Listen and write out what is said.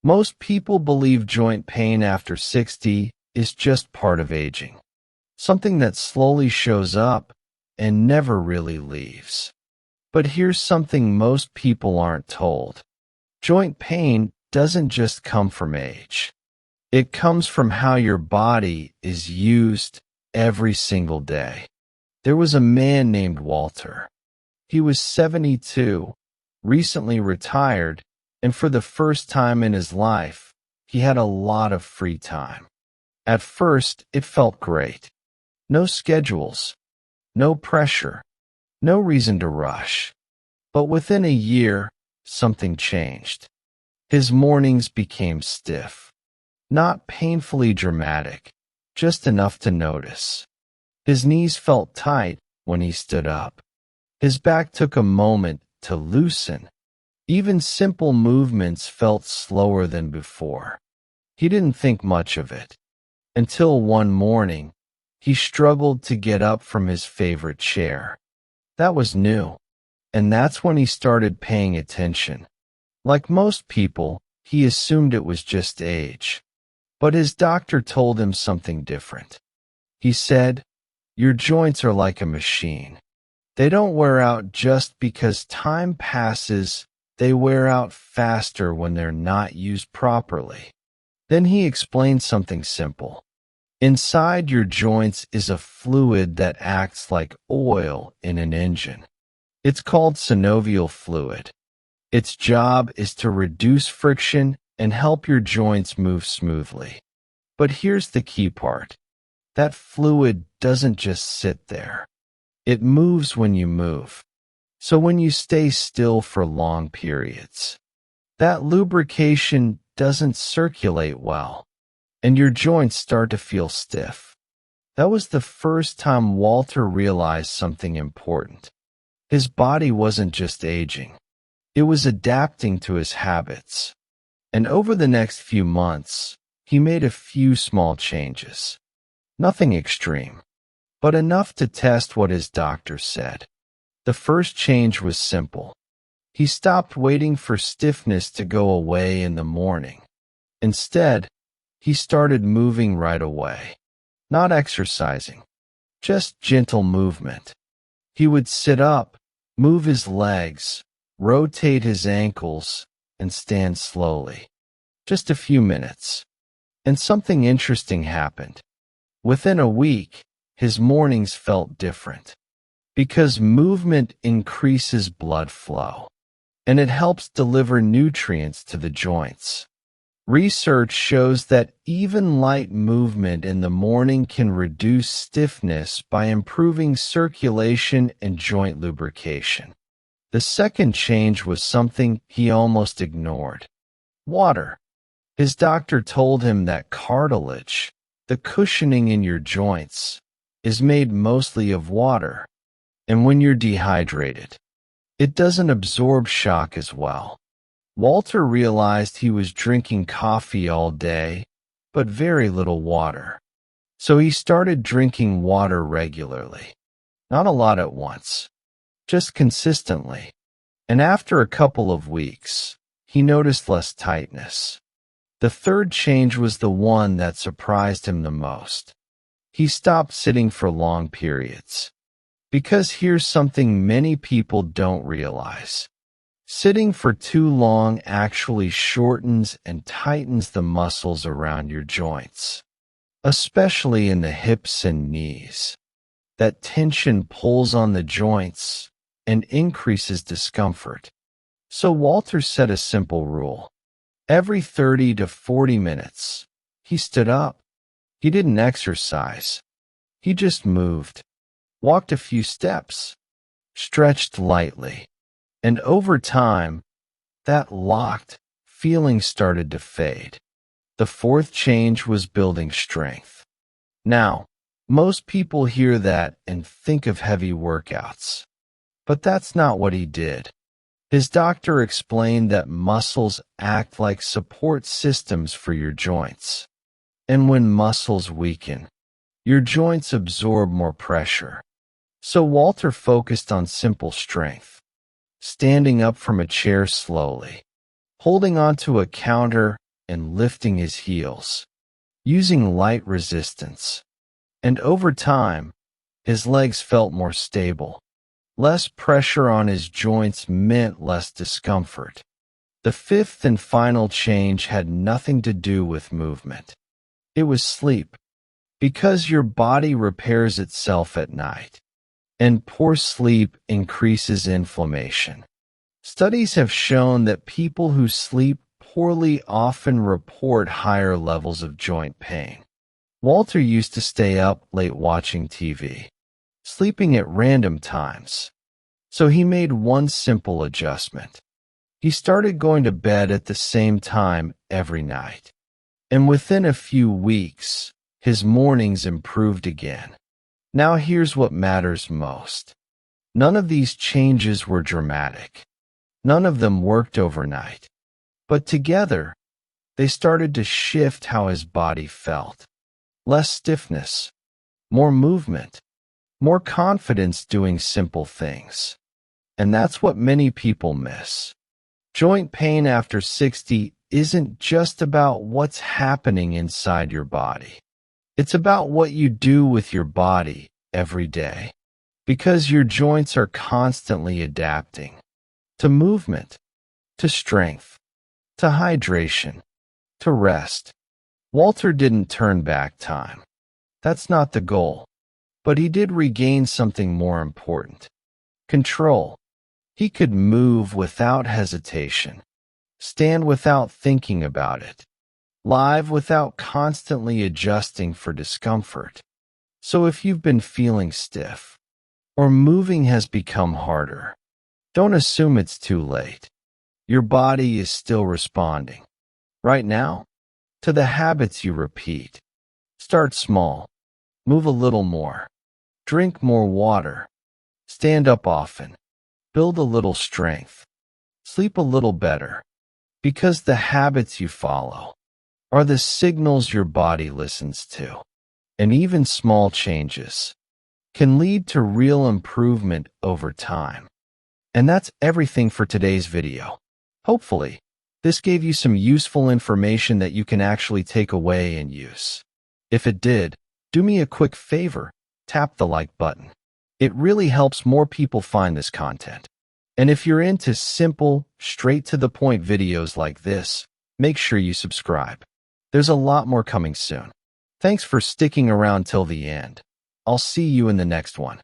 Most people believe joint pain after 60 is just part of aging, something that slowly shows up and never really leaves. But here's something most people aren't told. Joint pain doesn't just come from age. It comes from how your body is used every single day. There was a man named Walter. He was 72, recently retired, and for the first time in his life, he had a lot of free time. At first, it felt great. No schedules, no pressure, no reason to rush. But within a year, something changed. His mornings became stiff. Not painfully dramatic, just enough to notice. His knees felt tight when he stood up. His back took a moment to loosen. Even simple movements felt slower than before. He didn't think much of it. Until one morning, he struggled to get up from his favorite chair. That was new. And that's when he started paying attention. Like most people, he assumed it was just age. But his doctor told him something different. He said, "Your joints are like a machine. They don't wear out just because time passes. They wear out faster when they're not used properly." Then he explained something simple. Inside your joints is a fluid that acts like oil in an engine. It's called synovial fluid. Its job is to reduce friction and help your joints move smoothly. But here's the key part. That fluid doesn't just sit there. It moves when you move. So when you stay still for long periods, that lubrication doesn't circulate well, and your joints start to feel stiff. That was the first time Walter realized something important. His body wasn't just aging. It was adapting to his habits. And over the next few months, he made a few small changes. Nothing extreme, but enough to test what his doctor said. The first change was simple. He stopped waiting for stiffness to go away in the morning. Instead, he started moving right away. Not exercising, just gentle movement. He would sit up, move his legs, rotate his ankles, and stand slowly. Just a few minutes. And something interesting happened. Within a week, his mornings felt different. Because movement increases blood flow, and it helps deliver nutrients to the joints. Research shows that even light movement in the morning can reduce stiffness by improving circulation and joint lubrication. The second change was something he almost ignored. Water. His doctor told him that cartilage, the cushioning in your joints, is made mostly of water. And when you're dehydrated, it doesn't absorb shock as well. Walter realized he was drinking coffee all day, but very little water. So he started drinking water regularly. Not a lot at once, just consistently. And after a couple of weeks, he noticed less tightness. The third change was the one that surprised him the most. He stopped sitting for long periods. Because here's something many people don't realize. Sitting for too long actually shortens and tightens the muscles around your joints, especially in the hips and knees. That tension pulls on the joints and increases discomfort. So Walter set a simple rule. Every 30 to 40 minutes, he stood up. He didn't exercise. He just moved, walked a few steps, stretched lightly. And over time, that locked feeling started to fade. The fourth change was building strength. Now, most people hear that and think of heavy workouts. But that's not what he did. His doctor explained that muscles act like support systems for your joints. And when muscles weaken, your joints absorb more pressure. So Walter focused on simple strength. Standing up from a chair slowly, holding onto a counter and lifting his heels, using light resistance. And over time, his legs felt more stable. Less pressure on his joints meant less discomfort. The fifth and final change had nothing to do with movement. It was sleep. Because your body repairs itself at night, and poor sleep increases inflammation. Studies have shown that people who sleep poorly often report higher levels of joint pain. Walter used to stay up late watching TV, sleeping at random times. So he made one simple adjustment. He started going to bed at the same time every night. And within a few weeks, his mornings improved again. Now here's what matters most. None of these changes were dramatic. None of them worked overnight. But together, they started to shift how his body felt. Less stiffness, more movement, more confidence doing simple things. And that's what many people miss. Joint pain after 60 isn't just about what's happening inside your body. It's about what you do with your body every day. Because your joints are constantly adapting to movement, to strength, to hydration, to rest. Walter didn't turn back time. That's not the goal. But he did regain something more important. Control. He could move without hesitation, stand without thinking about it, live without constantly adjusting for discomfort. So if you've been feeling stiff, or moving has become harder, don't assume it's too late. Your body is still responding. Right now, to the habits you repeat. Start small. Move a little more. Drink more water. Stand up often. Build a little strength. Sleep a little better. Because the habits you follow are the signals your body listens to. And even small changes can lead to real improvement over time. And that's everything for today's video. Hopefully, this gave you some useful information that you can actually take away and use. If it did, do me a quick favor, tap the like button. It really helps more people find this content. And if you're into simple, straight-to-the-point videos like this, make sure you subscribe. There's a lot more coming soon. Thanks for sticking around till the end. I'll see you in the next one.